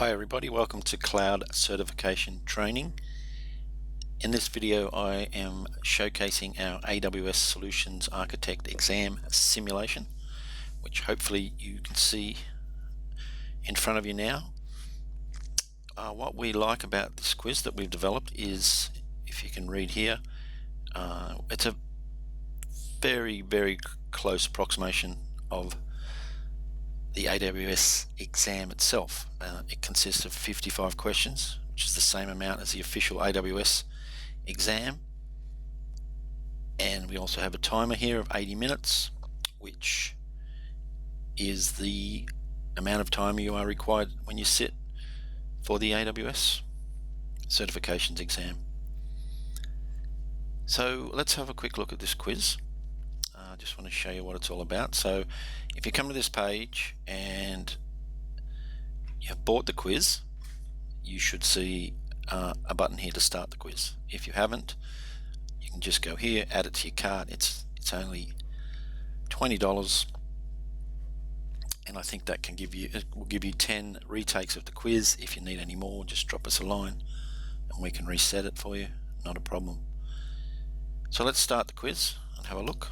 Hi everybody, welcome to Cloud Certification Training. In this video I am showcasing our AWS Solutions Architect exam simulation, which hopefully you can see in front of you now. What we like about this quiz that we've developed is, if you can read here, it's a very close approximation of the AWS exam itself. It consists of 55 questions, which is the same amount as the official AWS exam. And we also have a timer here of 80 minutes, which is the amount of time you are required when you sit for the AWS certifications exam. So let's have a quick look at this quiz. I just want to show you what it's all about. So if you come to this page and you have bought the quiz, you should see a button here to start the quiz. If you haven't, you can just go here, add it to your cart. It's only $20, and I think that will give you 10 retakes of the quiz. If you need any more, just drop us a line and we can reset it for you, not a problem. So let's start the quiz and have a look.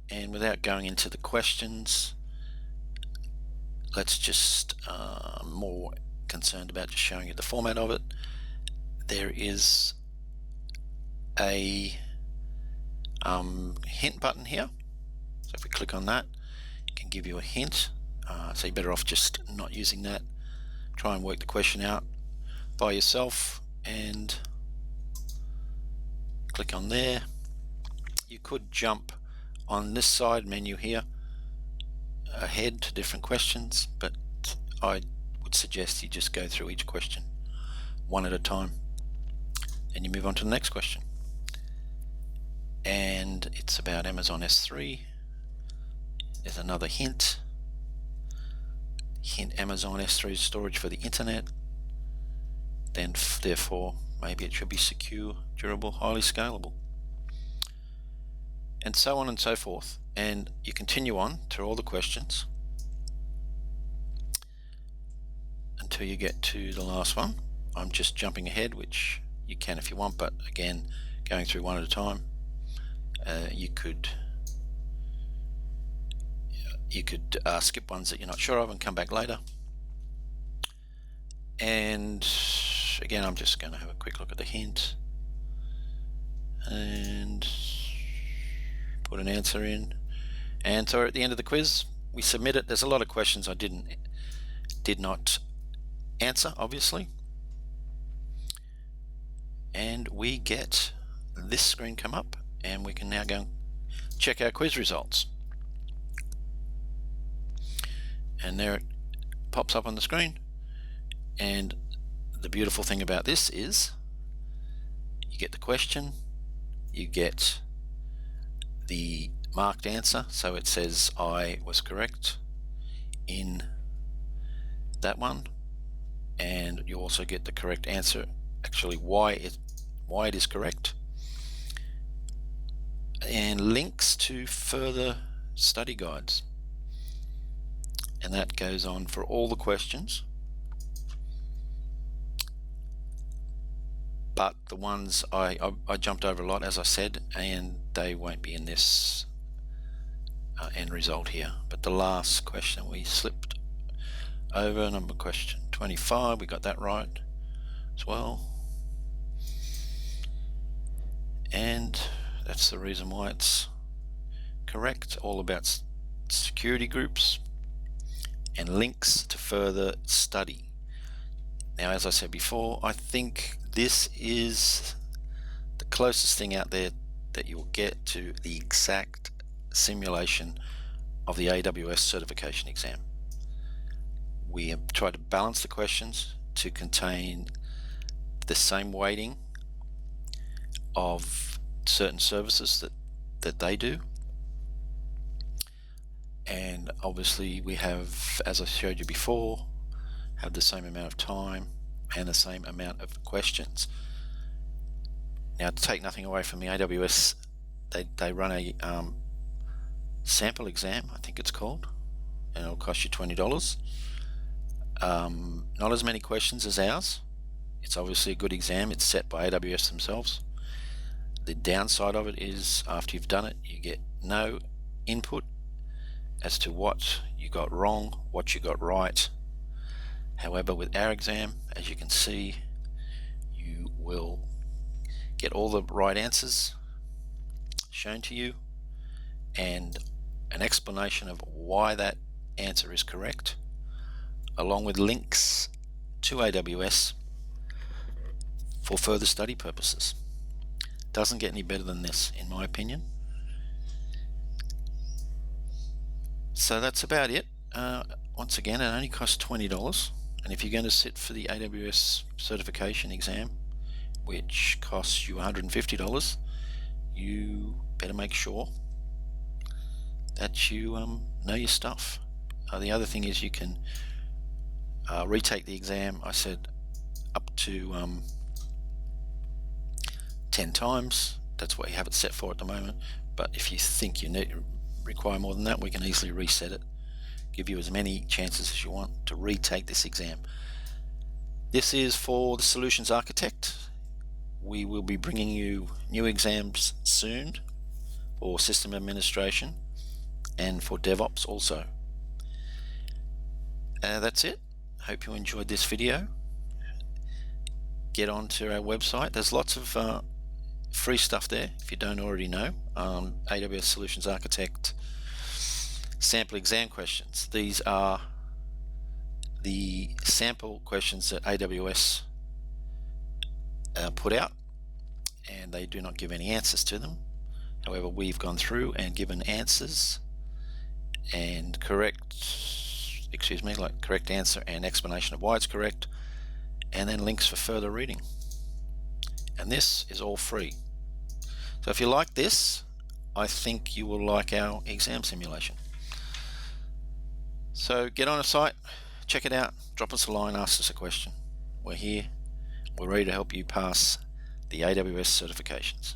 And without going into the questions, let's just more concerned about just showing you the format of it. There is a hint button here, so if we click on that, it can give you a hint. So you're better off just not using that. Try and work the question out by yourself and click on there. You could jump on this side menu here ahead to different questions, but I would suggest you just go through each question one at a time and you move on to the next question. And it's about Amazon S3. There's another hint Amazon S3 storage for the internet, then therefore maybe it should be secure, durable, highly scalable, and so on and so forth. And you continue on through all the questions until you get to the last one. I'm just jumping ahead, which you can if you want, but again, going through one at a time. You could skip ones that you're not sure of and come back later. And again, I'm just going to have a quick look at the hint and put an answer in. And so at the end of the quiz, we submit it. There's a lot of questions I did not answer, obviously. And we get this screen come up, and we can now go and check our quiz results. And there it pops up on the screen. And the beautiful thing about this is you get the question, you get the marked answer, so it says I was correct in that one, and you also get the correct answer, actually why it is correct, and links to further study guides, and that goes on for all the questions. But the ones I jumped over a lot, as I said, and they won't be in this end result here. But the last question we slipped over, number question 25, we got that right as well. And that's the reason why it's correct, all about security groups and links to further study. Now, as I said before, I think this is the closest thing out there that you will get to the exact simulation of the AWS certification exam. We have tried to balance the questions to contain the same weighting of certain services that they do. And obviously we have, as I showed you before, have the same amount of time and the same amount of questions. Now, to take nothing away from the AWS, they run a sample exam, I think it's called, and it'll cost you $20. Not as many questions as ours. It's obviously a good exam. It's set by AWS themselves. The downside of it is after you've done it, you get no input as to what you got wrong, what you got right. However, with our exam, as you can see, you will get all the right answers shown to you and an explanation of why that answer is correct, along with links to AWS for further study purposes. Doesn't get any better than this, in my opinion. So that's about it. Once again, it only costs $20, and if you're going to sit for the AWS certification exam, which costs you $150, you better make sure that you know your stuff. The other thing is you can retake the exam, I said, up to 10 times. That's what you have it set for at the moment, but if you think you require more than that, we can easily reset it, give you as many chances as you want to retake this exam. This is for the Solutions Architect. We will be bringing you new exams soon for System Administration and for DevOps also. That's it. Hope you enjoyed this video. Get onto our website. There's lots of free stuff there if you don't already know. AWS Solutions Architect sample exam questions. These are the sample questions that AWS put out, and they do not give any answers to them. However, we've gone through and given answers and correct answer and explanation of why it's correct, and then links for further reading. And this is all free. So if you like this, I think you will like our exam simulation. So get on a site, check it out, drop us a line, ask us a question. We're here, we're ready to help you pass the AWS certifications.